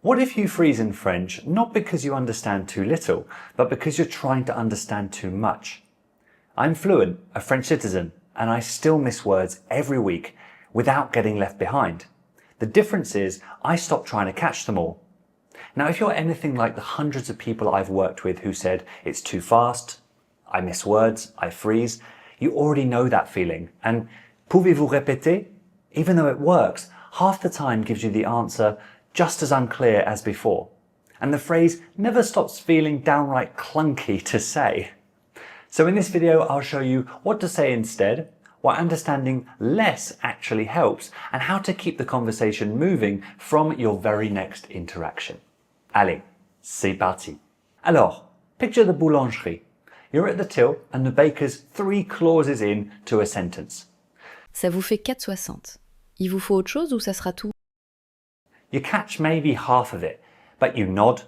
What if you freeze in French not because you understand too little, but because you're trying to understand too much? I'm fluent, a French citizen, and I still miss words every week without getting left behind. The difference is I stop trying to catch them all. Now, if you're anything like the hundreds of people I've worked with who said it's too fast, I miss words, I freeze, you already know that feeling. And pouvez-vous répéter? Even though it works, half the time gives you the answer just as unclear as before. And the phrase never stops feeling downright clunky to say. So in this video, I'll show you what to say instead, why understanding less actually helps, and how to keep the conversation moving from your very next interaction. Allez, c'est parti. Alors, picture the boulangerie. You're at the till and the baker's 3 clauses in to a sentence. Ça vous fait 4,60. Il vous faut autre chose ou ça sera tout? You catch maybe half of it, but you nod,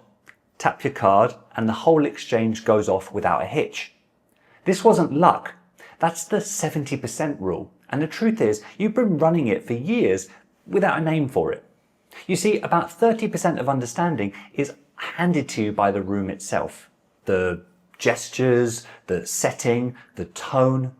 tap your card, and the whole exchange goes off without a hitch. This wasn't luck. That's the 70% rule. And the truth is, you've been running it for years without a name for it. You see, about 30% of understanding is handed to you by the room itself. The gestures, the setting, the tone.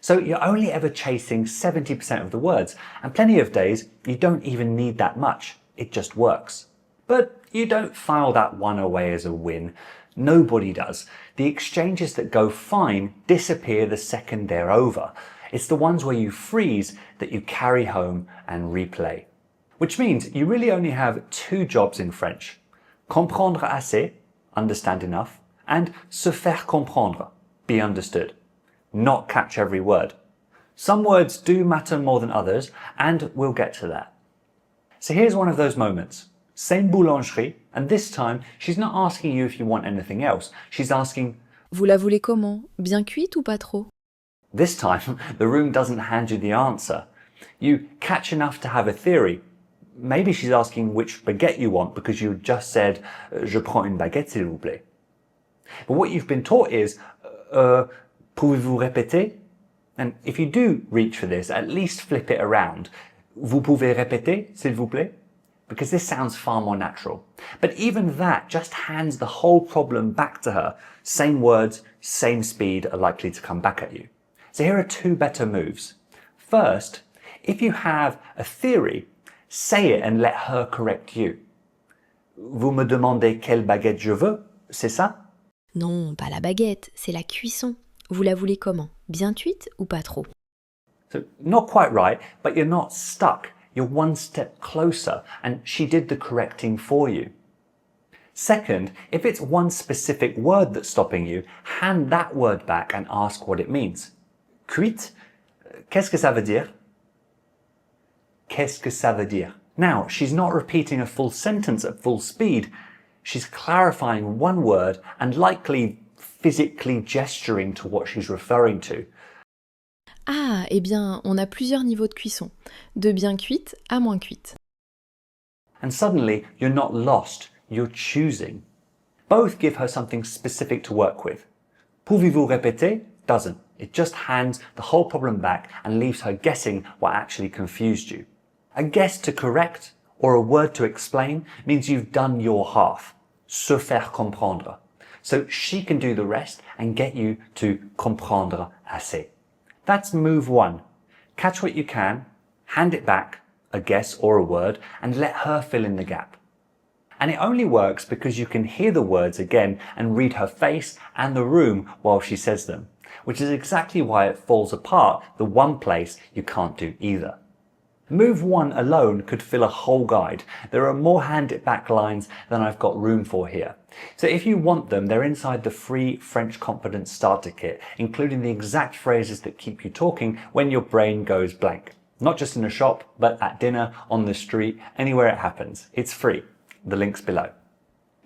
So you're only ever chasing 70% of the words, and plenty of days you don't even need that much. It just works. But you don't file that one away as a win. Nobody does. The exchanges that go fine disappear the second they're over. It's the ones where you freeze that you carry home and replay. Which means you really only have 2 jobs in French. Comprendre assez, understand enough, and se faire comprendre, be understood. Not catch every word. Some words do matter more than others, and we'll get to that. So here's one of those moments. Same boulangerie, and this time she's not asking you if you want anything else. She's asking, Vous la voulez comment? Bien cuite ou pas trop? This time the room doesn't hand you the answer. You catch enough to have a theory. Maybe she's asking which baguette you want because you just said, Je prends une baguette s'il vous plaît. But what you've been taught is, Pouvez-vous répéter? And if you do reach for this, at least flip it around. Vous pouvez répéter, s'il vous plaît? Because this sounds far more natural. But even that just hands the whole problem back to her. Same words, same speed are likely to come back at you. So here are 2 better moves. First, if you have a theory, say it and let her correct you. Vous me demandez quelle baguette je veux, c'est ça? Non, pas la baguette, c'est la cuisson. Vous la voulez comment? Bien cuite ou pas trop? So not quite right, but you're not stuck. You're one step closer, and she did the correcting for you. Second, if it's one specific word that's stopping you, hand that word back and ask what it means. Cuite? Qu'est-ce que ça veut dire? Qu'est-ce que ça veut dire? Now, she's not repeating a full sentence at full speed. She's clarifying one word and likely physically gesturing to what she's referring to. Ah, eh bien, on a plusieurs niveaux de cuisson, de bien cuite à moins cuite. And suddenly, you're not lost, you're choosing. Both give her something specific to work with. Pouvez-vous répéter? Doesn't. It just hands the whole problem back and leaves her guessing what actually confused you. A guess to correct or a word to explain means you've done your half. Se faire comprendre. So she can do the rest and get you to comprendre assez. That's move 1. Catch what you can, hand it back, a guess or a word, and let her fill in the gap. And it only works because you can hear the words again and read her face and the room while she says them, which is exactly why it falls apart, the one place you can't do either. Move 1 alone could fill a whole guide. There are more hand it back lines than I've got room for here. So if you want them, they're inside the free French Confidence Starter Kit, including the exact phrases that keep you talking when your brain goes blank. Not just in a shop, but at dinner, on the street, anywhere it happens. It's free. The link's below.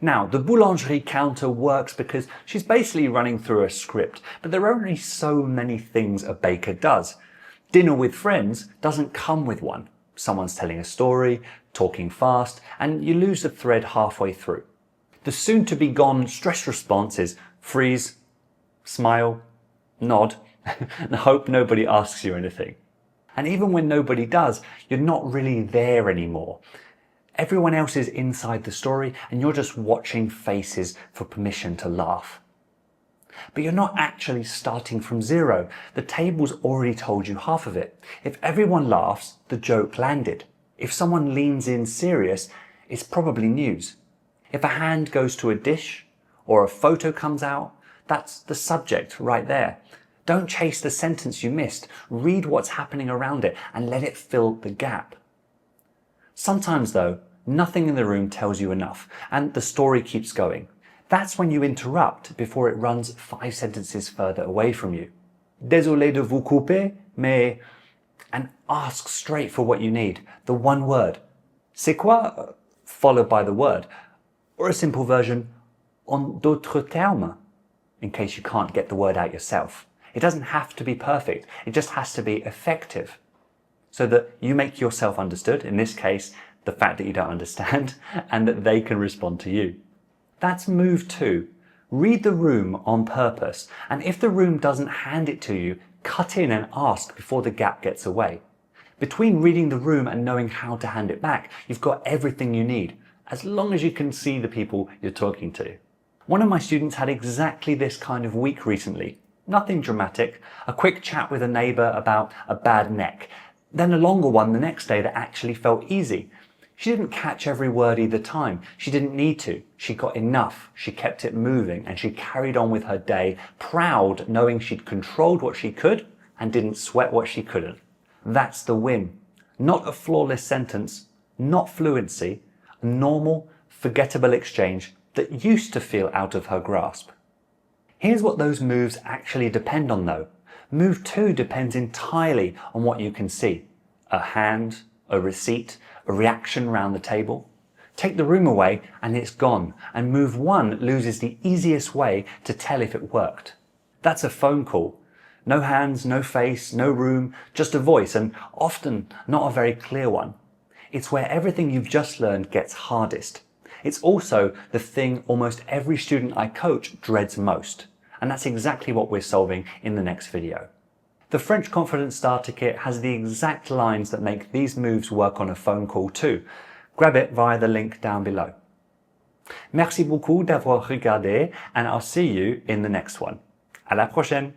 Now, the boulangerie counter works because she's basically running through a script, but there are only so many things a baker does. Dinner with friends doesn't come with one. Someone's telling a story, talking fast, and you lose the thread halfway through. The soon-to-be-gone stress response is freeze, smile, nod, and hope nobody asks you anything. And even when nobody does, you're not really there anymore. Everyone else is inside the story and you're just watching faces for permission to laugh. But you're not actually starting from zero. The table's already told you half of it. If everyone laughs, the joke landed. If someone leans in serious, it's probably news. If a hand goes to a dish or a photo comes out, that's the subject right there. Don't chase the sentence you missed. Read what's happening around it and let it fill the gap. Sometimes though, nothing in the room tells you enough and the story keeps going. That's when you interrupt before it runs 5 sentences further away from you. Désolé de vous couper, mais... and ask straight for what you need. The one word. C'est quoi? Followed by the word. Or a simple version, en d'autres termes, in case you can't get the word out yourself. It doesn't have to be perfect. It just has to be effective. So that you make yourself understood, in this case, the fact that you don't understand, and that they can respond to you. That's move 2. Read the room on purpose, and if the room doesn't hand it to you, cut in and ask before the gap gets away. Between reading the room and knowing how to hand it back, you've got everything you need, as long as you can see the people you're talking to. One of my students had exactly this kind of week recently. Nothing dramatic, a quick chat with a neighbour about a bad neck, then a longer one the next day that actually felt easy. She didn't catch every word either time. She didn't need to. She got enough. She kept it moving and she carried on with her day, proud knowing she'd controlled what she could and didn't sweat what she couldn't. That's the win. Not a flawless sentence, not fluency, a normal, forgettable exchange that used to feel out of her grasp. Here's what those moves actually depend on though. Move 2 depends entirely on what you can see. A hand, a receipt, a reaction around the table. Take the room away and it's gone, and move 1 loses the easiest way to tell if it worked. That's a phone call. No hands, no face, no room, just a voice, and often not a very clear one. It's where everything you've just learned gets hardest. It's also the thing almost every student I coach dreads most, and that's exactly what we're solving in the next video. The French Confidence Starter Kit has the exact lines that make these moves work on a phone call too. Grab it via the link down below. Merci beaucoup d'avoir regardé, and I'll see you in the next one. À la prochaine!